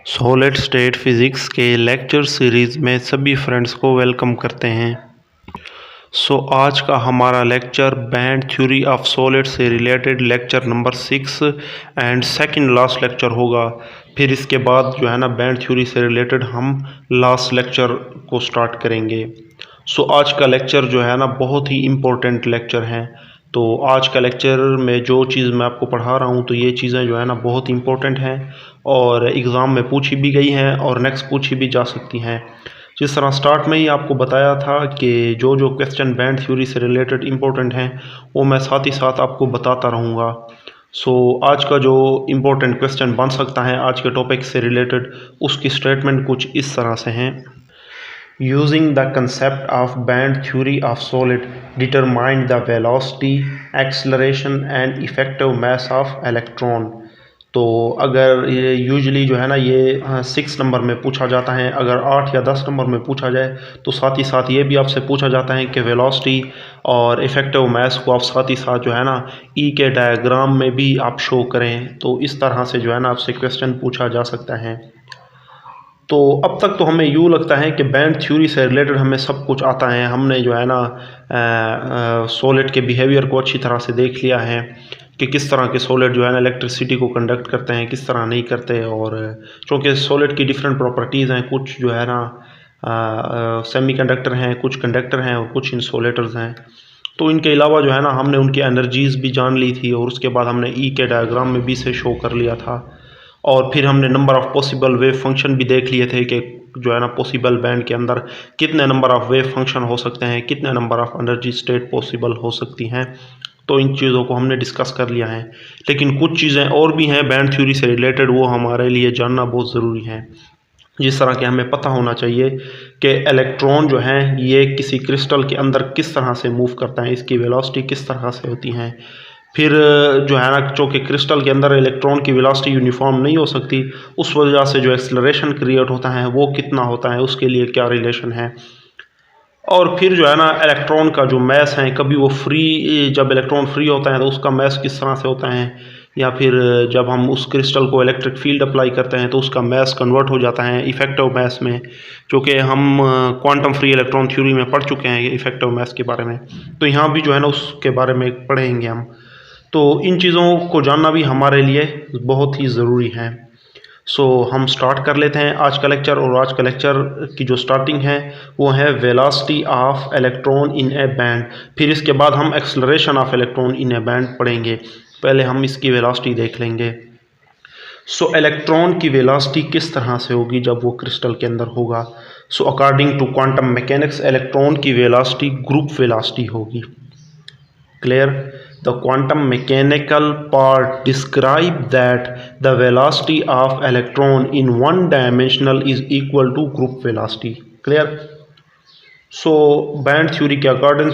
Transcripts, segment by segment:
Solid state physics के lecture series में सभी फ्रेंड्स को वेलकम करते हैं। आज का हमारा lecture band theory of solid से related lecture number 6 and second last lecture होगा। फिर इसके बाद जो है ना बैंड थ्योरी से रिलेटेड हम लास्ट लेक्चर को स्टार्ट करेंगे। आज का लेक्चर जो है ना बहुत ही इम्पोर्टेंट लेक्चर है। तो आज का लेक्चर में जो चीज़ मैं आपको पढ़ा रहा हूँ तो ये चीज़ें जो है ना बहुत इम्पोर्टेंट हैं और एग्ज़ाम में पूछी भी गई हैं और नेक्स्ट पूछी भी जा सकती हैं। जिस तरह स्टार्ट में ही आपको बताया था कि जो जो क्वेश्चन बैंड थ्योरी से रिलेटेड इम्पोर्टेंट हैं वो मैं साथ ही साथ आपको बताता रहूँगा। आज का जो इम्पोर्टेंट क्वेश्चन बन सकता है आज के टॉपिक से रिलेटेड उसकी स्टेटमेंट कुछ इस तरह से हैं। Using the concept of band theory of solid, determine the velocity, acceleration and effective mass of electron। तो अगर ये यूजुअली जो है ना ये 6 नंबर में पूछा जाता है, अगर 8 या 10 नंबर में पूछा जाए तो साथ ही साथ ये भी आपसे पूछा जाता है कि वेलोसिटी और इफ़ेक्टिव मास को आप साथ ही साथ जो है ना ई के डायग्राम में भी आप शो करें। तो इस तरह से जो है ना आपसे क्वेश्चन पूछा जा सकता है। तो अब तक तो हमें यूँ लगता है कि बैंड थ्योरी से रिलेटेड हमें सब कुछ आता है। हमने जो है ना सॉलिड के बिहेवियर को अच्छी तरह से देख लिया है कि किस तरह के सॉलिड जो है ना इलेक्ट्रिसिटी को कंडक्ट करते हैं, किस तरह नहीं करते। और चूँकि सॉलिड की डिफरेंट प्रॉपर्टीज़ हैं, कुछ जो है ना सेमीकंडक्टर हैं, कुछ कंडक्टर हैं और कुछ इंसुलेटर्स हैं। तो इनके अलावा जो है ना हमने उनकी एनर्जीज़ भी जान ली थी और उसके बाद हमने ई के डायग्राम में भी से शो कर लिया था। और फिर हमने number of possible wave function भी देख लिए थे कि जो है ना पॉसिबल बैंड के अंदर कितने नंबर ऑफ़ वेव फंक्शन हो सकते हैं, कितने number of energy state possible हो सकती हैं। तो इन चीज़ों को हमने डिस्कस कर लिया है। लेकिन कुछ चीज़ें और भी हैं बैंड थ्योरी से रिलेटेड, वो हमारे लिए जानना बहुत ज़रूरी है। जिस तरह के हमें पता होना चाहिए कि इलेक्ट्रॉन जो हैं ये किसी क्रिस्टल के अंदर किस तरह से मूव करता है, इसकी वेलोसिटी किस तरह से होती हैं। फिर जो है ना चूँकि क्रिस्टल के अंदर इलेक्ट्रॉन की वेलोसिटी यूनिफॉर्म नहीं हो सकती, उस वजह से जो एक्सेलरेशन क्रिएट होता है वो कितना होता है, उसके लिए क्या रिलेशन है। और फिर जो है ना इलेक्ट्रॉन का जो मैस है, कभी वो जब इलेक्ट्रॉन फ्री होता है तो उसका मैस किस तरह से होता है, या फिर जब हम उस क्रिस्टल को इलेक्ट्रिक फील्ड अप्लाई करते हैं तो उसका मैस कन्वर्ट हो जाता है इफेक्टिव मैस में। क्योंकि हम क्वांटम फ्री इलेक्ट्रॉन थ्योरी में पढ़ चुके हैं इफेक्टिव मैस के बारे में, तो यहाँ भी जो है ना उसके बारे में पढ़ेंगे हम। तो इन चीज़ों को जानना भी हमारे लिए बहुत ही ज़रूरी है। हम स्टार्ट कर लेते हैं आज का लेक्चर। और आज का लेक्चर की जो स्टार्टिंग है वो है velocity of electron in A band. फिर इसके बाद हम acceleration of electron in A band पढ़ेंगे। पहले हम इसकी वेलोसिटी देख लेंगे। इलेक्ट्रॉन की वेलोसिटी किस तरह से होगी जब वो क्रिस्टल के अंदर होगा। According to quantum mechanics electron की वेलोसिटी ग्रुप वेलोसिटी होगी। Clear? The quantum mechanical part describe that the velocity of electron in one dimensional is equal to group velocity. Clear? Band theory के according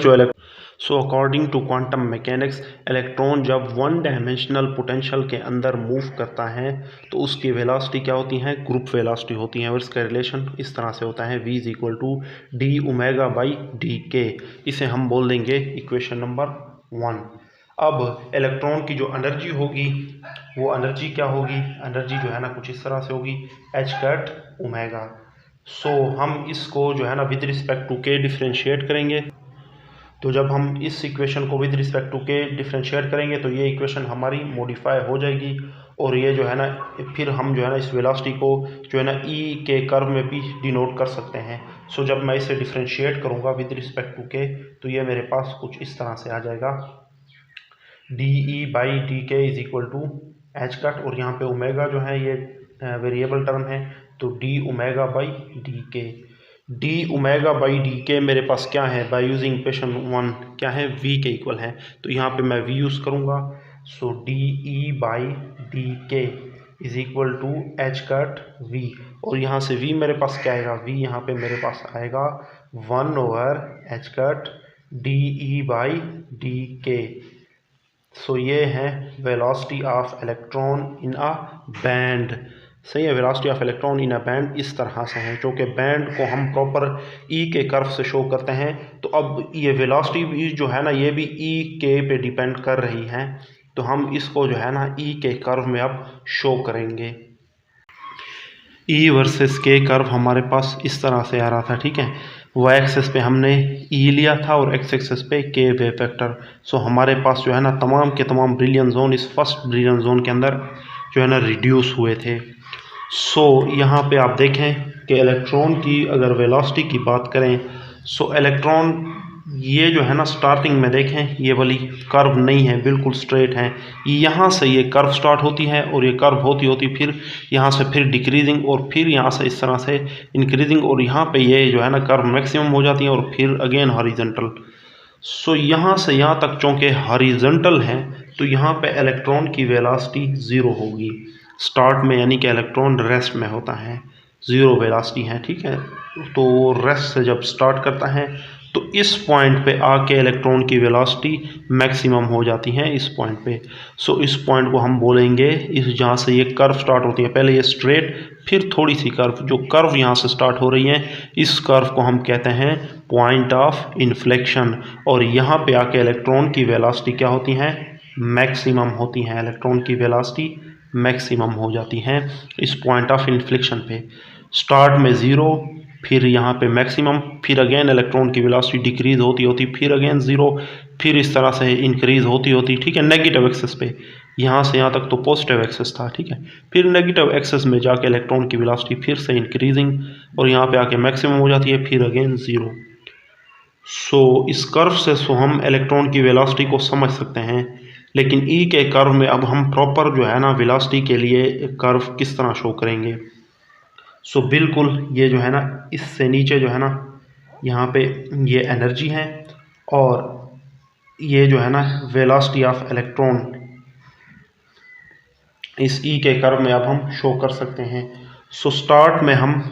according to quantum mechanics electron जब one dimensional potential के अंदर move करता है तो उसकी velocity क्या होती है, ग्रुप वेलोसिटी होती है। और इसका रिलेशन इस तरह से होता है v is equal to d omega by d k. इसे हम बोल देंगे इक्वेशन नंबर 1। अब इलेक्ट्रॉन की जो एनर्जी होगी वो एनर्जी क्या होगी, एनर्जी जो है ना कुछ इस तरह से होगी h कट ओमेगा। हम इसको जो है ना विद रिस्पेक्ट टू के डिफ्रेंशिएट करेंगे। तो जब हम इस इक्वेशन को विद रिस्पेक्ट टू के डिफ्रेंशिएट करेंगे तो ये इक्वेशन हमारी मॉडिफाई हो जाएगी। और ये जो है ना फिर हम जो है ना इस वेलोसिटी को जो है ना ई के कर्व में भी डिनोट कर सकते हैं। जब मैं इसे डिफ्रेंशिएट करूँगा विद रिस्पेक्ट टू के तो ये मेरे पास कुछ इस तरह से आ जाएगा d E by d k is equal to h cut. और यहाँ पे ओमेगा जो है ये वेरिएबल टर्म है, तो डी ओमेगा बाई डी के। डी ओमेगा बाई डी के मेरे पास क्या है, बाई यूजिंग इक्वेशन 1 क्या है, v के इक्वल है। तो यहाँ पे मैं v यूज़ करूँगा। D E by d k is equal to h cut v। और यहाँ से v मेरे पास क्या आएगा, v यहाँ पे मेरे पास आएगा 1 over H cut D E by d के। ये है velocity of electron in a band. सही है, velocity of electron in a band इस तरह से है। क्योंकि बैंड को हम प्रॉपर ई के कर्व से शो करते हैं, तो अब ये वेलोसिटी भी जो है ना ये भी ई के पे डिपेंड कर रही है। तो हम इसको जो है ना ई के कर्व में अब शो करेंगे। ई वर्सेस के कर्व हमारे पास इस तरह से आ रहा था, ठीक है। वाई एक्सेस पे हमने ई लिया था और एक्स एक्सेस पे के वेव वेक्टर। सो हमारे पास जो है ना तमाम के तमाम ब्रिलियन जोन इस फर्स्ट ब्रिलियन जोन के अंदर जो है ना रिड्यूस हुए थे। सो यहाँ पे आप देखें कि इलेक्ट्रॉन की अगर वेलोसिटी की बात करें, सो इलेक्ट्रॉन ये जो है ना स्टार्टिंग में देखें ये वाली कर्व नहीं है, बिल्कुल स्ट्रेट है। यहाँ से ये कर्व स्टार्ट होती है और ये कर्व होती होती फिर यहाँ से फिर डिक्रीजिंग और फिर यहाँ से इस तरह से इंक्रीजिंग और यहाँ पे ये जो है ना कर्व मैक्सिमम हो जाती है और फिर अगेन हॉरिजॉन्टल। सो यहाँ से यहाँ तक चूँकि हॉरिजॉन्टल है तो यहाँ पे इलेक्ट्रॉन की वेलोसिटी ज़ीरो होगी स्टार्ट में, यानी कि इलेक्ट्रॉन रेस्ट में होता है, ज़ीरो वेलोसिटी है, ठीक है। तो रेस्ट से जब स्टार्ट करता है तो इस पॉइंट पे आके इलेक्ट्रॉन की वेलोसिटी मैक्सिमम हो जाती है इस पॉइंट पे। सो इस पॉइंट को हम बोलेंगे इस जहाँ से ये कर्व स्टार्ट होती है, पहले ये स्ट्रेट फिर थोड़ी सी कर्व, जो कर्व यहाँ से स्टार्ट हो रही है इस कर्व को हम कहते हैं पॉइंट ऑफ इन्फ्लेक्शन। और यहाँ पे आके इलेक्ट्रॉन की वेलोसिटी क्या होती है, मैक्सिमम होती है, इलेक्ट्रॉन की वेलोसिटी मैक्सिमम हो जाती है इस पॉइंट ऑफ इन्फ्लेक्शन पे। स्टार्ट में ज़ीरो, फिर यहाँ पे मैक्सिमम, फिर अगेन इलेक्ट्रॉन की वेलोसिटी डिक्रीज होती होती फिर अगेन ज़ीरो, फिर इस तरह से इंक्रीज होती होती, ठीक है, नेगेटिव एक्सेस पे। यहाँ से यहाँ तक तो पॉजिटिव एक्सेस था, ठीक है। फिर नेगेटिव एक्सेस में जाके इलेक्ट्रॉन की वेलोसिटी फिर से इंक्रीजिंग और यहाँ पे आके मैक्सिमम हो जाती है, फिर अगेन ज़ीरो। सो इस कर्व से हम इलेक्ट्रॉन की वेलोसिटी को समझ सकते हैं। लेकिन ई के कर्व में अब हम प्रॉपर जो है ना वेलोसिटी के लिए कर्व किस तरह शो करेंगे। सो बिल्कुल ये जो है ना इससे नीचे जो है ना यहाँ पे ये एनर्जी है और ये जो है ना वेलोसिटी ऑफ इलेक्ट्रॉन इस ई के कर्व में अब हम शो कर सकते हैं। सो स्टार्ट में हम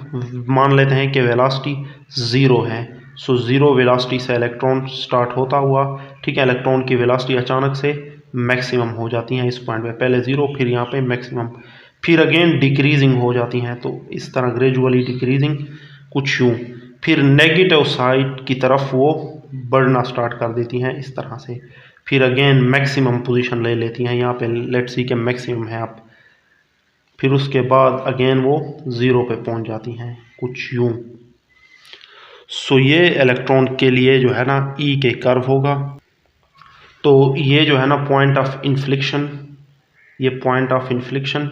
मान लेते हैं कि वेलोसिटी ज़ीरो है। सो ज़ीरो वेलोसिटी से इलेक्ट्रॉन स्टार्ट होता हुआ, ठीक है, इलेक्ट्रॉन की वेलोसिटी अचानक से मैक्सिमम हो जाती है इस पॉइंट पे, पहले ज़ीरो फिर यहाँ पे मैक्सिमम, फिर अगेन डिक्रीजिंग हो जाती हैं। तो इस तरह ग्रेजुअली डिक्रीजिंग कुछ यूँ, फिर नेगेटिव साइड की तरफ वो बढ़ना स्टार्ट कर देती हैं इस तरह से, फिर अगेन मैक्सिमम पोजीशन ले लेती हैं, यहाँ पे लेट्स सी के मैक्सिमम है आप, फिर उसके बाद अगेन वो ज़ीरो पे पहुँच जाती हैं कुछ यूँ। सो ये इलेक्ट्रॉन के लिए जो है ना ई के कर्व होगा। तो ये जो है ना पॉइंट ऑफ इन्फ्लेक्शन, ये पॉइंट ऑफ इन्फ्लेक्शन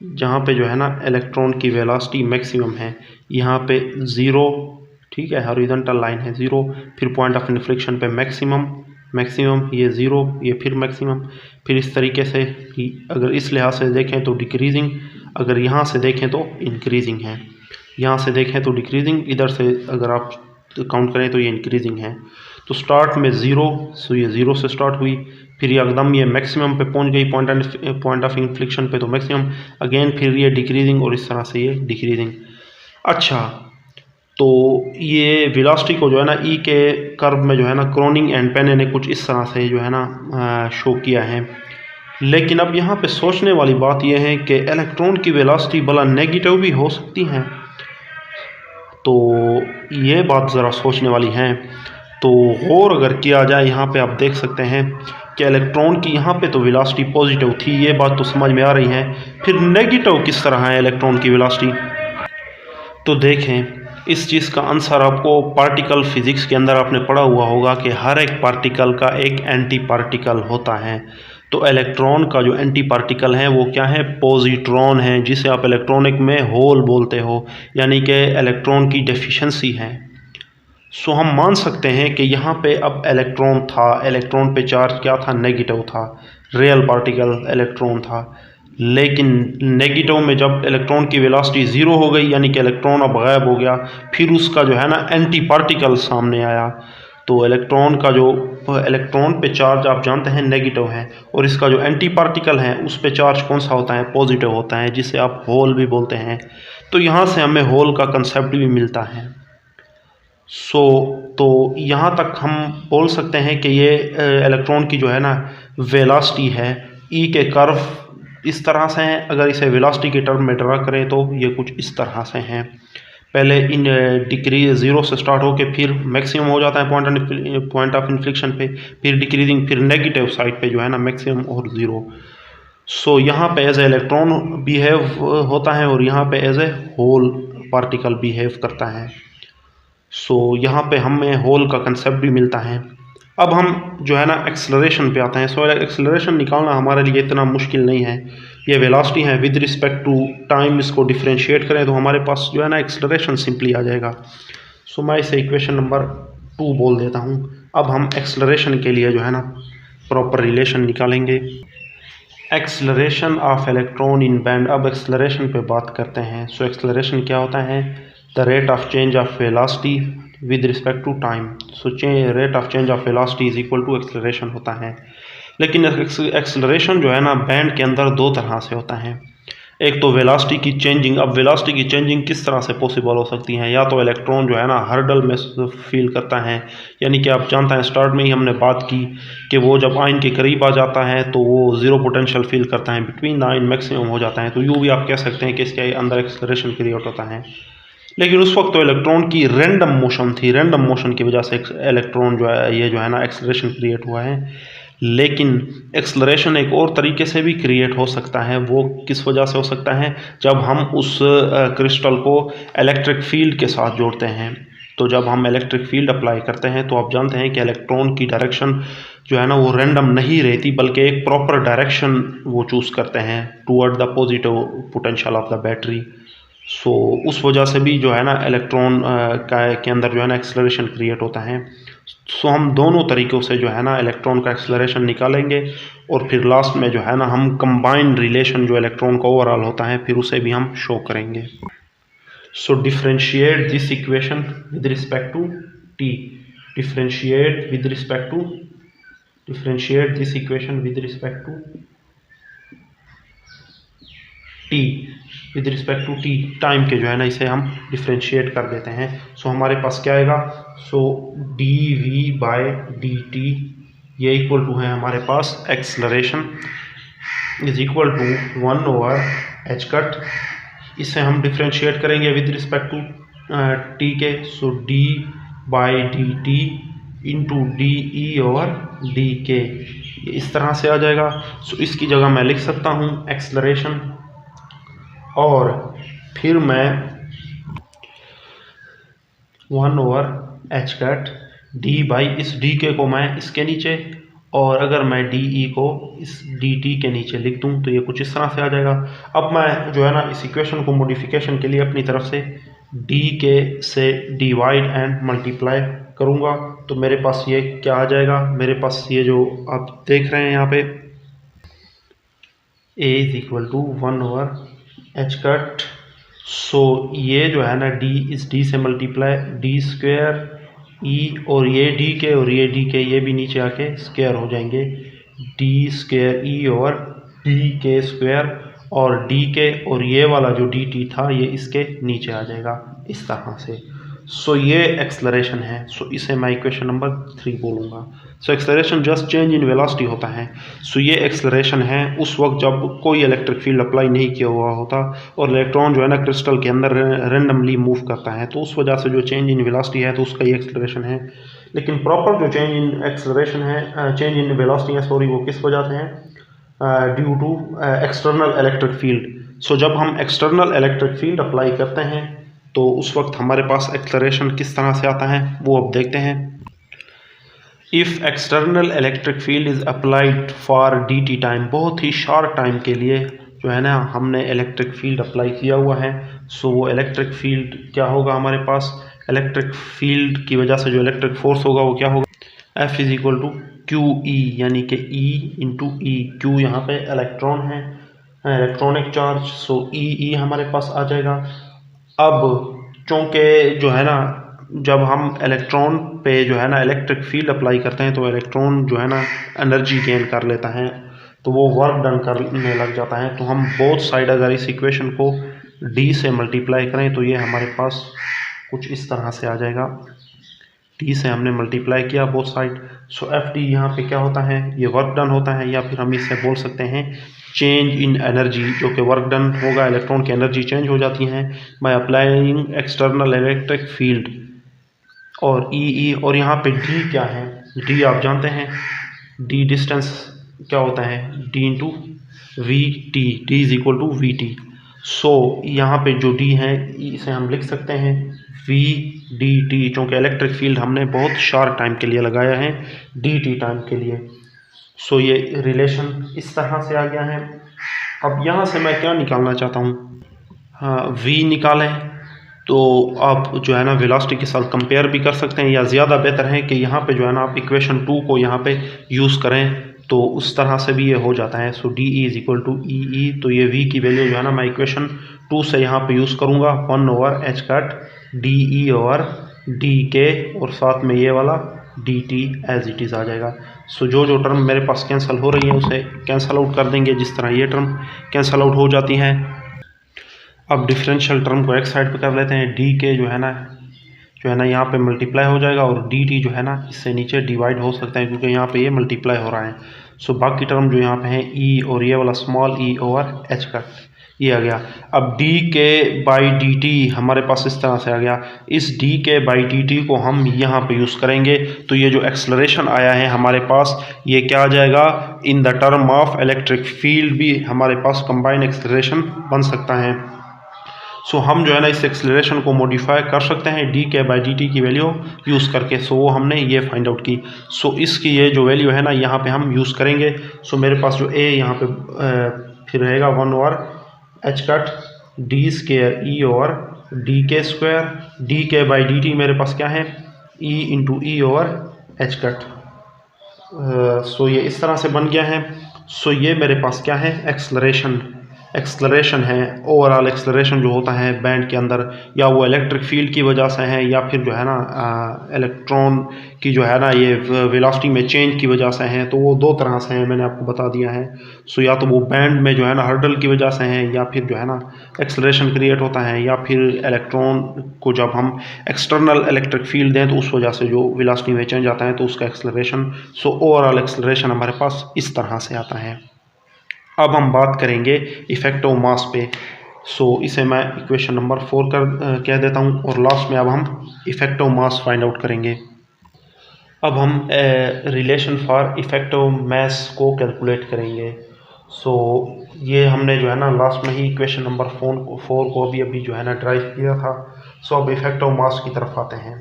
जहाँ पे जो है ना इलेक्ट्रॉन की वेलोसिटी मैक्सिमम है, यहाँ पे ज़ीरो, ठीक है, हॉरिजॉन्टल लाइन है ज़ीरो, फिर पॉइंट ऑफ इन्फ्लेक्शन पे मैक्सिमम, मैक्सिमम ये ज़ीरो, ये फिर मैक्सिमम, फिर इस तरीके से अगर इस लिहाज से देखें तो डिक्रीजिंग, अगर यहाँ से देखें तो इंक्रीजिंग है, यहाँ से देखें तो डिक्रीजिंग, इधर से अगर आप काउंट करें तो ये इंक्रीजिंग है। तो स्टार्ट में ज़ीरो, सो ये ज़ीरो से स्टार्ट हुई, फिर ये एकदम ये मैक्सिमम पे पहुंच गई पॉइंट ऑफ इन्फ्लेक्शन पे, तो मैक्सिमम अगेन फिर ये डिक्रीजिंग और इस तरह से ये डिक्रीजिंग। अच्छा, तो ये वेलोसिटी को जो है ना ई के कर्व में जो है ना क्रोनिग एंड पेने ने कुछ इस तरह से जो है ना शो किया है। लेकिन अब यहाँ पे सोचने वाली बात यह है कि इलेक्ट्रॉन की वेलोसिटी भला नेगेटिव भी हो सकती है, तो ये बात ज़रा सोचने वाली है। तो और अगर किया जाए, यहाँ पे आप देख सकते हैं कि इलेक्ट्रॉन की यहाँ पे तो वेलोसिटी पॉजिटिव थी, ये बात तो समझ में आ रही है, फिर नेगेटिव किस तरह है इलेक्ट्रॉन की वेलोसिटी। तो देखें इस चीज़ का आंसर आपको पार्टिकल फिज़िक्स के अंदर आपने पढ़ा हुआ होगा कि हर एक पार्टिकल का एक एंटी पार्टिकल होता है। तो इलेक्ट्रॉन का जो एंटी पार्टिकल है वो क्या है, पॉजिट्रॉन है, जिसे आप इलेक्ट्रॉनिक में होल बोलते हो, यानी कि इलेक्ट्रॉन की डेफिशिएंसी है। सो हम मान सकते हैं कि यहाँ पे अब इलेक्ट्रॉन था, इलेक्ट्रॉन पे चार्ज क्या था, नेगेटिव था, रियल पार्टिकल इलेक्ट्रॉन था। लेकिन नेगेटिव में जब इलेक्ट्रॉन की वेलोसिटी ज़ीरो हो गई, यानी कि इलेक्ट्रॉन अब गायब हो गया, फिर उसका जो है ना एंटी पार्टिकल सामने आया। तो इलेक्ट्रॉन का जो इलेक्ट्रॉन पे चार्ज आप जानते हैं नेगेटिव है, और इसका जो एंटी पार्टिकल है उस पे चार्ज कौन सा होता है, पॉजिटिव होता है, जिसे आप होल भी बोलते हैं। तो यहाँ से हमें होल का कंसेप्ट भी मिलता है। तो यहाँ तक हम बोल सकते हैं कि ये इलेक्ट्रॉन की जो है ना वेलोसिटी है ई के कर्व इस तरह से हैं। अगर इसे वेलोसिटी के टर्म में ड्रा करें तो ये कुछ इस तरह से हैं। पहले इन डिक्रीज ज़ीरो से स्टार्ट होकर फिर मैक्सिमम हो जाता है पॉइंट ऑफ इन्फ्लेक्शन पे, फिर डिक्रीजिंग, फिर नेगेटिव साइड पे जो है ना मैक्सिमम और ज़ीरो। सो यहाँ पे एज ए इलेक्ट्रॉन बिहेव होता है और यहाँ पे as a whole particle behave करता है। सो यहाँ पे हमें होल का कंसेप्ट भी मिलता है। अब हम जो है ना एक्सेलरेशन पे आते हैं। सो एक्सेलरेशन निकालना हमारे लिए इतना मुश्किल नहीं है। ये वेलोसिटी है विद रिस्पेक्ट टू टाइम, इसको डिफरेंशिएट करें तो हमारे पास जो है ना एक्सेलरेशन सिंपली आ जाएगा। सो मैं इसे इक्वेशन नंबर 2 बोल देता हूँ। अब हम एक्सेलरेशन के लिए जो है ना प्रॉपर रिलेशन निकालेंगे। Acceleration of electron in band. अब एक्सेलरेशन पे बात करते हैं। सो एक्सेलरेशन क्या होता है? The rate of change of velocity with respect to time. So rate of change of velocity is equal to acceleration होता है। लेकिन एक्सेलरेशन जो है ना बैंड के अंदर दो तरह से होता है। एक तो वेलोसिटी की चेंजिंग। अब वेलोसिटी की चेंजिंग किस तरह से पॉसिबल हो सकती है? या तो इलेक्ट्रॉन जो है ना हर्डल में फील करता है, यानी कि आप जानते हैं स्टार्ट में ही हमने बात की कि वो जब आयन के करीब आ जाता है तो वो ज़ीरो पोटेंशियल फील करता है, बिटवीन द आयन मैक्सिमम हो जाता है। तो यूँ भी आप कह सकते हैं कि इसके अंदर एक्सेलरेशन क्रिएट होता है। लेकिन उस वक्त तो इलेक्ट्रॉन की रैंडम मोशन थी, रैंडम मोशन की वजह से इलेक्ट्रॉन जो है ये जो है ना एक्सेलरेशन क्रिएट हुआ है। लेकिन एक्सेलरेशन एक और तरीके से भी क्रिएट हो सकता है। वो किस वजह से हो सकता है? जब हम उस क्रिस्टल को इलेक्ट्रिक फील्ड के साथ जोड़ते हैं। तो जब हम इलेक्ट्रिक फील्ड अप्लाई करते हैं तो आप जानते हैं कि इलेक्ट्रॉन की डायरेक्शन जो है ना वो रैंडम नहीं रहती, बल्कि एक प्रॉपर डायरेक्शन वो चूज़ करते हैं toward the positive potential of the battery. So उस वजह से भी जो है ना इलेक्ट्रॉन के अंदर जो है ना एक्सेलरेशन क्रिएट होता है। सो हम दोनों तरीक़ों से जो है ना इलेक्ट्रॉन का एक्सेलरेशन निकालेंगे और फिर लास्ट में जो है ना हम कंबाइंड रिलेशन जो इलेक्ट्रॉन का ओवरऑल होता है फिर उसे भी हम शो करेंगे। So differentiate this equation with respect to t. Differentiate with respect to differentiate this equation with respect to t, with respect to t time के जो है ना इसे हम डिफ्रेंशिएट कर देते हैं। सो हमारे पास क्या आएगा? So D V by D T ये इक्वल टू है हमारे पास acceleration is equal to 1/h cut. इसे हम डिफ्रेंशिएट करेंगे विद रिस्पेक्ट टू टी के। So D by D T into D E over D K, इस तरह से आ जाएगा। सो इसकी जगह मैं लिख सकता हूँ एक्सेलरेशन, और फिर मैं 1/h कट डी बाई इस डी के को मैं इसके नीचे, और अगर मैं डी ई को इस डी टी के नीचे लिख दूं तो ये कुछ इस तरह से आ जाएगा। अब मैं जो है ना इस इक्वेशन को मॉडिफिकेशन के लिए अपनी तरफ से डी के से डिवाइड एंड मल्टीप्लाई करूंगा तो मेरे पास ये क्या आ जाएगा? मेरे पास ये जो आप देख रहे हैं यहाँ पे a is equal to 1/h cut. So ये जो है ना d इस d से मल्टीप्लाई डी स्क्वेयर ई, और ये डी के और ये डी के ये भी नीचे आके स्क्वेयर हो जाएंगे, डी स्क्वेयर ई और डी के स्क्वेयर, और डी के और ये वाला जो डी टी था ये इसके नीचे आ जाएगा इस तरह से। सो ये एक्सेलरेशन है। सो इसे मैं इक्वेशन नंबर 3 बोलूँगा। So acceleration just change in velocity होता है। सो ये एक्सेलरेशन है उस वक्त जब कोई इलेक्ट्रिक फील्ड अप्लाई नहीं किया हुआ होता और इलेक्ट्रॉन जो है ना क्रिस्टल के अंदर रेंडमली मूव करता है, तो उस वजह से जो चेंज इन वेलोसिटी है तो उसका ये एक्सेलरेशन है। लेकिन प्रॉपर जो चेंज इन एक्सेलरेशन है, चेंज इन वेलोसिटी है सॉरी, वो किस वजह से है? Due to external electric field. So जब हम एक्सटर्नल इलेक्ट्रिक फील्ड अप्लाई करते हैं तो उस वक्त हमारे पास एक्सेलरेशन किस तरह से आता है वो अब देखते हैं। If external electric field is applied for D T time, बहुत ही शॉर्ट टाइम के लिए जो है ना हमने इलेक्ट्रिक फील्ड अप्लाई किया हुआ है। सो वो इलेक्ट्रिक फील्ड क्या होगा हमारे पास? इलेक्ट्रिक फील्ड की वजह से जो इलेक्ट्रिक फोर्स होगा वो क्या होगा? F is equal to q E, यानी कि E इंटू ई। क्यू यहाँ पे इलेक्ट्रॉन है, इलेक्ट्रॉनिक चार्ज, सो ई हमारे पास आ जाएगा। अब चूँकि जो है ना जब हम इलेक्ट्रॉन पे जो है ना इलेक्ट्रिक फील्ड अप्लाई करते हैं तो इलेक्ट्रॉन जो है ना एनर्जी गेन कर लेता है, तो वो वर्क डन करने लग जाता है। तो हम बोथ साइड अगर इस इक्वेशन को d से मल्टीप्लाई करें तो ये हमारे पास कुछ इस तरह से आ जाएगा। d से हमने मल्टीप्लाई किया बोथ साइड, सो एफ डी यहाँ पे क्या होता है? ये वर्क डन होता है, या फिर हम इससे बोल सकते हैं चेंज इन एनर्जी, जो कि वर्क डन होगा, इलेक्ट्रॉन की एनर्जी चेंज हो जाती है by applying external electric field. और ई और यहाँ पे डी क्या है? डी आप जानते हैं, डी डिस्टेंस क्या होता है? D into V T, D is equal to V T. So यहाँ पे जो डी है इसे हम लिख सकते हैं वी डी टी, क्योंकि इलेक्ट्रिक फील्ड हमने बहुत शार्ट टाइम के लिए लगाया है, डी टी टाइम के लिए। सो ये रिलेशन इस तरह से आ गया है। अब यहाँ से मैं क्या निकालना चाहता हूँ, हाँ वी निकालें तो आप जो है ना वेलोसिटी के साथ कंपेयर भी कर सकते हैं, या ज़्यादा बेहतर है कि यहाँ पे जो है ना आप इक्वेशन 2 को यहाँ पे यूज़ करें, तो उस तरह से भी ये हो जाता है। So D E is equal to E E, तो ये वी की वैल्यू जो है ना मैं इक्वेशन 2 से यहाँ पे यूज़ करूँगा 1/h cut D E over D K, और साथ में ये वाला D T as it is आ जाएगा। सो जो टर्म मेरे पास कैंसिल हो रही है उसे कैंसिल आउट कर देंगे, जिस तरह ये टर्म कैंसिल आउट हो जाती हैं। अब डिफरेंशियल टर्म को एक साइड पे कर लेते हैं, डी के जो है ना यहाँ पे मल्टीप्लाई हो जाएगा, और डी टी जो है ना इससे नीचे डिवाइड हो सकता है क्योंकि यहाँ पे ये मल्टीप्लाई हो रहा है। सो बाकी टर्म जो यहाँ पे है ई और ये वाला स्मॉल ई ओवर एच कट, ये आ गया। अब D K by D T हमारे पास इस तरह से आ गया। इस D K by D T को हम यहाँ पे यूज़ करेंगे, तो ये जो एक्सलरेशन आया है हमारे पास, ये क्या आ जाएगा, in the term of electric field भी हमारे पास कंबाइंड एक्सलरेशन बन सकता है। सो हम जो है ना इस एक्सलरेशन को मॉडिफाई कर सकते हैं D K by D T की वैल्यू यूज़ करके। सो वो हमने ये फाइंड आउट की। सो इसकी ये जो वैल्यू है ना यहाँ पे हम यूज़ करेंगे। सो मेरे पास जो ए यहाँ पे फिर रहेगा 1/h cut D square E over D K square, D K by D T मेरे पास क्या है E into E over H cut. So ये इस तरह से बन गया है। सो ये मेरे पास क्या है, एक्सलरेशन है। ओवरऑल एक्सलरेशन जो होता है बैंड के अंदर, या वो इलेक्ट्रिक फील्ड की वजह से है, या फिर जो है ना इलेक्ट्रॉन की जो है ना ये वेलोसिटी में चेंज की वजह से है। तो वो दो तरह से है, मैंने आपको बता दिया है। सो या तो वो बैंड में जो है ना हर्डल की वजह से है, या फिर जो है ना एक्सलरेशन क्रिएट होता है, या फिर इलेक्ट्रॉन को जब हम एक्सटर्नल इलेक्ट्रिक फील्ड दें तो उस वजह से जो वेलोसिटी में चेंज आता है तो उसका एक्सलरेशन। सो ओवरऑल एक्सलरेशन हमारे पास इस तरह से आता है। अब हम बात करेंगे इफेक्ट ऑफ मास पे। सो इसे मैं इक्वेशन नंबर 4 कह देता हूँ, और लास्ट में अब हम effect of mass find out करेंगे। अब हम रिलेशन फॉर इफेक्ट ऑफ मास को कैलकुलेट करेंगे। सो ये हमने जो है ना लास्ट में ही इक्वेशन नंबर 4 को अभी जो है ना ड्राइव किया था। सो अब इफेक्ट ऑफ मास की तरफ आते हैं।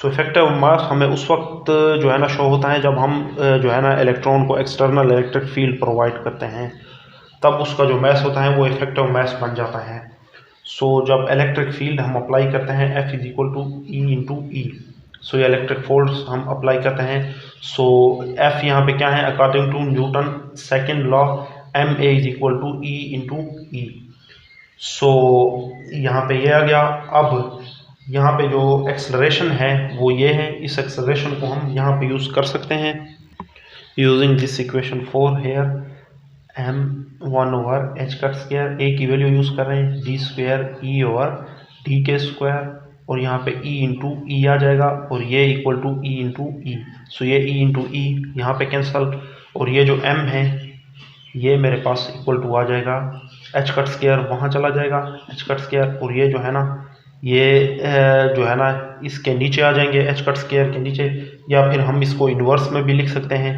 सो इफेक्ट ऑफ मास हमें उस वक्त जो है ना शो होता है जब हम जो है ना इलेक्ट्रॉन को एक्सटर्नल इलेक्ट्रिक फील्ड प्रोवाइड करते हैं, तब उसका जो मास होता है वो इफेक्ट ऑफ मास बन जाता है। सो जब इलेक्ट्रिक फील्ड हम अप्लाई करते हैं F is equal to E into E, so ये इलेक्ट्रिक फोर्स हम अप्लाई करते हैं। सो F यहाँ पे क्या है, according to Newton second law M A is equal to E into E. So यहाँ पे ये आ गया। अब यहाँ पे जो एक्सलरेशन है वो ये है, इस एक्सलरेशन को हम यहाँ पे यूज़ कर सकते हैं using this equation 4 here. m 1/h cut square, A की वैल्यू यूज़ कर रहे हैं D square E over D K square, और यहाँ पे e इंटू ई आ जाएगा, और ये equal to E into E. So ये e इंटू ई यहाँ पे कैंसल, और ये जो m है ये मेरे पास इक्वल टू आ जाएगा h कट स्क्वायर, वहाँ चला जाएगा h कट स्क्वायर, और ये जो है ना ये जो है ना इसके नीचे आ जाएंगे h कट स्क्वायर के नीचे, या फिर हम इसको इन्वर्स में भी लिख सकते हैं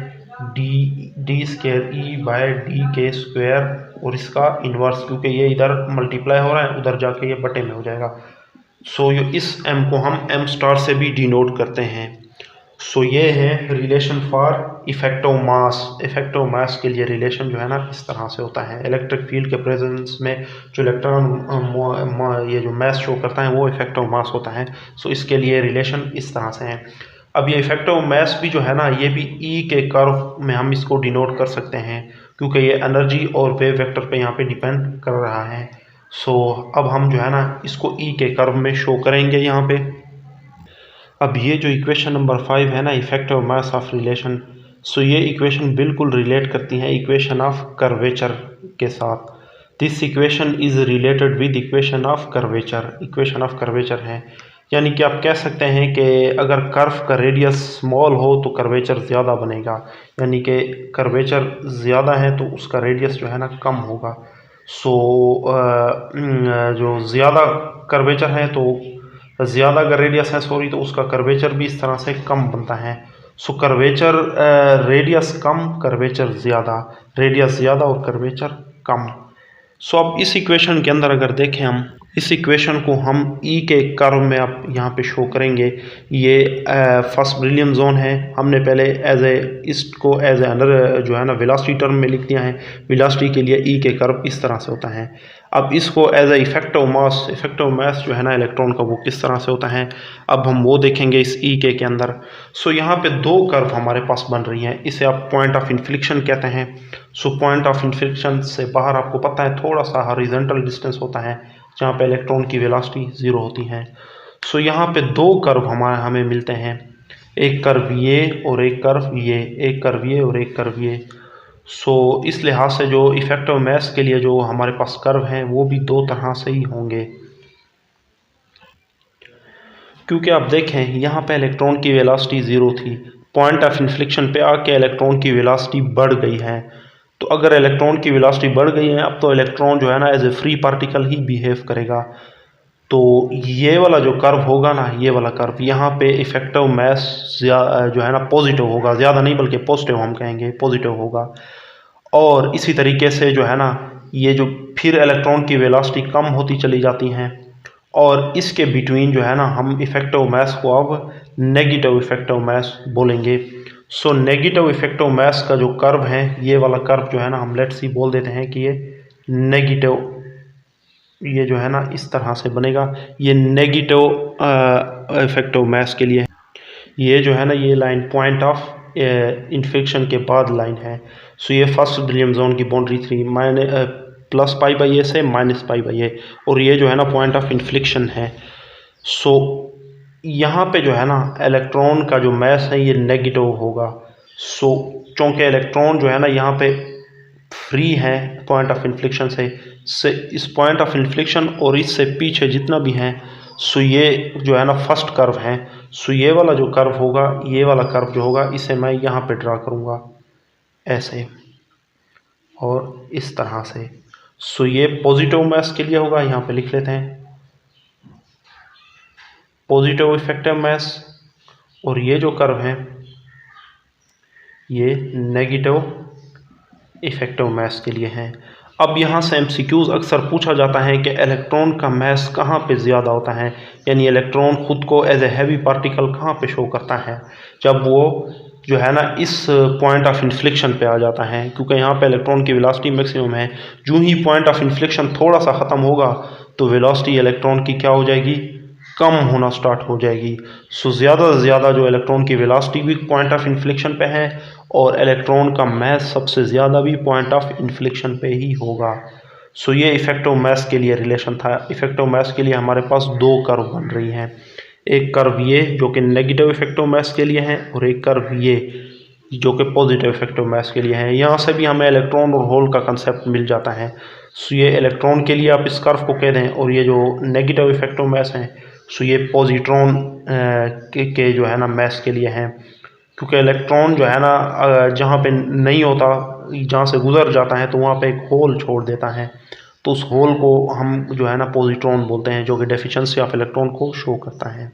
डी स्क्वायर ई बाय डी के स्क्वायर, और इसका इन्वर्स, क्योंकि ये इधर मल्टीप्लाई हो रहा है उधर जाके ये बटे में हो जाएगा। सो इस m को हम m स्टार से भी डिनोट करते हैं। सो ये है relation for effect of mass. Effect of मास के लिए रिलेशन जो है ना इस तरह से होता है। इलेक्ट्रिक फील्ड के प्रेजेंस में जो इलेक्ट्रॉन ये जो मास शो करता है वो इफेक्ट ऑफ मास होता है। सो इसके लिए रिलेशन इस तरह से है। अब ये इफेक्ट ऑफ मास भी जो है ना ये भी ई के कर्व में हम इसको डिनोट कर सकते हैं, क्योंकि ये एनर्जी और वेव वेक्टर पे यहाँ पे डिपेंड कर रहा है। सो अब हम जो है ना इसको ई के कर्व में शो करेंगे यहाँ पे। अब ये जो इक्वेशन नंबर 5 है ना effect of mass of relation, so ये इक्वेशन बिल्कुल रिलेट करती हैं इक्वेशन ऑफ कर्वेचर के साथ। This equation is related with equation of curvature. Equation of curvature है, यानी कि आप कह सकते हैं कि अगर कर्व का रेडियस स्मॉल हो तो कर्वेचर ज़्यादा बनेगा, यानी कि कर्वेचर ज़्यादा है तो उसका रेडियस जो है ना कम होगा। सो जो ज़्यादा कर्वेचर है तो ज़्यादा अगर रेडियस है तो उसका कर्वेचर भी इस तरह से कम बनता है। सो कर्वेचर रेडियस कम, कर्वेचर ज़्यादा, रेडियस ज़्यादा और कर्वेचर कम। सो अब इस इक्वेशन के अंदर अगर देखें हम इस इक्वेशन को हम ई के कर्व में आप यहाँ पे शो करेंगे। ये फर्स्ट ब्रिलियन जोन है, हमने पहले एज ए इसको एज ए अंडर जो है ना वेलोसिटी टर्म में लिख दिया है। वेलोसिटी के लिए ई के कर्व इस तरह से होता है। अब इसको एज ए इफेक्टिव मास जो है ना इलेक्ट्रॉन का वो किस तरह से होता है, अब हम वो देखेंगे इस ई के अंदर। सो यहाँ पे दो कर्व हमारे पास बन रही हैं, इसे आप पॉइंट ऑफ इन्फ्लिक्शन कहते हैं। सो पॉइंट ऑफ इन्फ्लिक्शन से बाहर आपको पता है थोड़ा सा हॉरिजॉन्टल डिस्टेंस होता है जहाँ पे इलेक्ट्रॉन की वेलोसिटी ज़ीरो होती है। सो यहाँ पे दो कर्व हमें मिलते हैं, एक कर्व ये और एक कर्व ये, एक कर्व ये और एक कर्व ये। सो इस लिहाज से जो इफेक्टिव मास के लिए जो हमारे पास कर्व हैं वो भी दो तरह से ही होंगे, क्योंकि आप देखें यहाँ पे इलेक्ट्रॉन की वेलोसिटी ज़ीरो थी, पॉइंट ऑफ इन्फ्लिक्शन पे आके इलेक्ट्रॉन की वेलोसिटी बढ़ गई है। तो अगर इलेक्ट्रॉन की वेलोसिटी बढ़ गई है अब तो इलेक्ट्रॉन जो है ना एज ए फ्री पार्टिकल ही बिहेव करेगा। तो ये वाला जो कर्व होगा ना, ये वाला कर्व यहाँ पे इफेक्टिव मास जो है ना पॉजिटिव होगा, ज़्यादा नहीं बल्कि पॉजिटिव हम कहेंगे, पॉजिटिव होगा। और इसी तरीके से जो है ना ये जो फिर इलेक्ट्रॉन की वेलोसिटी कम होती चली जाती हैं और इसके बिटवीन जो है ना हम इफेक्टिव मास को अब नेगेटिव इफेक्टिव मास बोलेंगे। सो नेगेटिव इफेक्टिव मास का जो कर्व है, ये वाला कर्व जो है ना हम लेट्स सी बोल देते हैं कि ये नेगेटिव, ये जो है ना इस तरह से बनेगा। ये नेगेटिव इफेक्टिव मास के लिए ये जो है ना ये लाइन पॉइंट ऑफ इन्फ्लिक्शन के बाद लाइन है। सो ये फर्स्ट ब्रिलियन जोन की बाउंड्री थी प्लस पाई बाई ए से माइनस पाई बाई ए, और ये जो है ना पॉइंट ऑफ इन्फ्लिक्शन है। सो यहाँ पे जो है ना इलेक्ट्रॉन का जो मास है ये नेगेटिव होगा। सो चूँकि इलेक्ट्रॉन जो है ना यहाँ पे फ्री है पॉइंट ऑफ इन्फ्लिक्शन से इस पॉइंट ऑफ इन्फ्लिक्शन और इससे पीछे जितना भी है, सो ये जो है ना फर्स्ट कर्व है। सो ये वाला जो कर्व होगा, ये वाला कर्व जो होगा इसे मैं यहाँ पे ड्रा करूँगा ऐसे और इस तरह से। सो ये पॉजिटिव मास के लिए होगा, यहाँ पे लिख लेते हैं पॉजिटिव इफेक्टिव मास, और ये जो कर्व है ये नेगेटिव इफेक्टिव मास के लिए है। अब यहाँ से एमसीक्यूज अक्सर पूछा जाता है कि इलेक्ट्रॉन का मास कहाँ पे ज़्यादा होता है, यानी इलेक्ट्रॉन खुद को एज ए हैवी पार्टिकल कहाँ पे शो करता है, जब वो जो है ना इस पॉइंट ऑफ इन्फ्लिक्शन पे आ जाता है, क्योंकि यहाँ पे इलेक्ट्रॉन की वेलोसिटी मैक्सिमम है। जो ही पॉइंट ऑफ इन्फ्लिक्शन थोड़ा सा ख़त्म होगा तो वेलोसिटी इलेक्ट्रॉन की क्या हो जाएगी, कम होना स्टार्ट हो जाएगी। सो ज़्यादा से ज़्यादा जो इलेक्ट्रॉन की वेलोसिटी भी पॉइंट ऑफ इन्फ्लिक्शन पे है और इलेक्ट्रॉन का मास सबसे ज़्यादा भी पॉइंट ऑफ इन्फ्लिक्शन पे ही होगा। सो ये इफेक्टिव मास के लिए रिलेशन था। इफेक्टिव मास के लिए हमारे पास दो कर्व बन रही हैं, एक कर्व ये जो कि नेगेटिव इफेक्टिव मास के लिए है और एक कर्व ये जो कि पॉजिटिव इफेक्टिव मास के लिए है। यहाँ से भी हमें इलेक्ट्रॉन और होल का कंसेप्ट मिल जाता है। सो ये इलेक्ट्रॉन के लिए आप इस कर्व को कह दें और ये जो नेगेटिव इफेक्टिव मास हैं सो ये पॉजिट्रॉन के जो है ना मास के लिए हैं, क्योंकि इलेक्ट्रॉन जो है ना जहाँ पे नहीं होता, जहाँ से गुजर जाता है तो वहाँ पे एक होल छोड़ देता है, तो उस होल को हम जो है ना पॉजिट्रॉन बोलते हैं, जो कि डेफिशिएंसी ऑफ इलेक्ट्रॉन को शो करता है।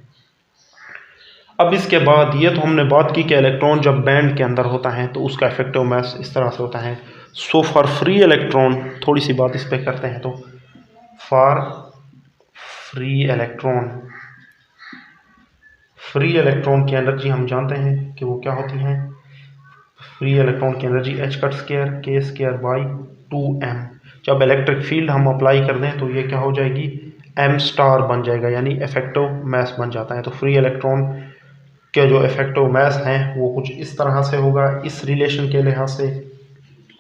अब इसके बाद ये तो हमने बात की कि इलेक्ट्रॉन जब बैंड के अंदर होता है तो उसका इफेक्टिव मास इस तरह से होता है। सो फॉर फ्री इलेक्ट्रॉन, थोड़ी सी बात इस पर करते हैं, तो फॉर फ्री इलेक्ट्रॉन की एनर्जी हम जानते हैं कि वो क्या होती है। फ्री इलेक्ट्रॉन की energy h² k square by 2m। जब इलेक्ट्रिक फील्ड हम अप्लाई कर दें तो ये क्या हो जाएगी, m स्टार बन जाएगा, यानी इफेक्टिव मास बन जाता है। तो फ्री इलेक्ट्रॉन के जो इफेक्टिव मास हैं वो कुछ इस तरह से होगा, इस रिलेशन के लिहाज से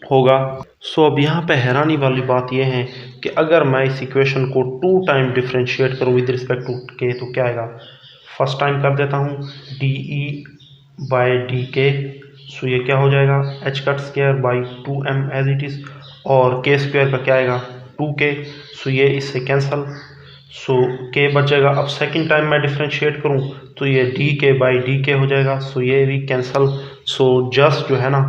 होगा। सो अब यहाँ पे हैरानी वाली बात यह है कि अगर मैं इस इक्वेशन को 2 टाइम डिफ्रेंशिएट करूँ विद रिस्पेक्ट टू के तो क्या आएगा। फर्स्ट टाइम कर देता हूँ dE/dk, सो ये क्या हो जाएगा h² by 2m as it is, और k स्क्वायर का क्या आएगा 2k, सो ये इससे कैंसल, सो k बचेगा। अब सेकंड टाइम मैं डिफ्रेंशिएट करूँ तो ये dk/dk हो जाएगा, सो ये भी कैंसल। सो जस्ट जो है ना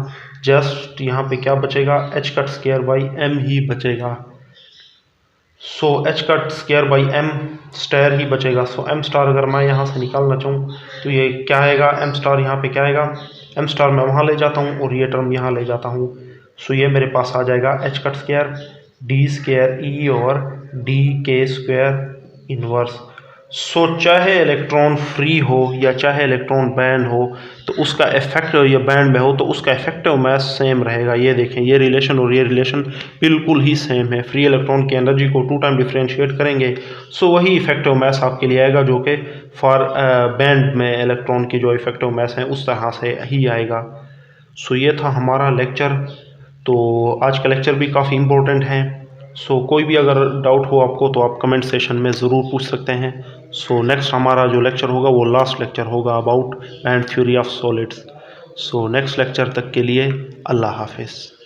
जस्ट यहाँ पे क्या बचेगा h² बाई m ही बचेगा। सो एच का स्क्वायर बाई एम स्टार ही बचेगा। सो एम स्टार अगर मैं यहाँ से निकालना चाहूँ तो ये क्या आएगा, एम स्टार यहाँ पे क्या आएगा, एम स्टार मैं वहाँ ले जाता हूँ और ये टर्म यहाँ ले जाता हूँ। सो ये मेरे पास आ जाएगा एच का स्क्वायर डी स्क्वायर ई और डी के स्क्वायर इनवर्स। सो चाहे इलेक्ट्रॉन फ्री हो या चाहे इलेक्ट्रॉन बैंड हो तो उसका इफेक्ट या बैंड में हो तो उसका इफेक्टिव मास सेम रहेगा। ये देखें, ये रिलेशन और ये रिलेशन बिल्कुल ही सेम है। फ्री इलेक्ट्रॉन की एनर्जी को 2 टाइम डिफरेंशिएट करेंगे सो वही इफेक्टिव मास आपके लिए आएगा जो कि फॉर बैंड में इलेक्ट्रॉन की जो इफेक्टिव मास है उस तरह से ही आएगा। सो ये था हमारा लेक्चर। तो आज का लेक्चर भी काफ़ी इम्पोर्टेंट है। सो कोई भी अगर डाउट हो आपको तो आप कमेंट सेशन में ज़रूर पूछ सकते हैं। सो नेक्स्ट हमारा जो लेक्चर होगा वो लास्ट लेक्चर होगा about band theory of solids. So next lecture तक के लिए अल्लाह हाफिज़।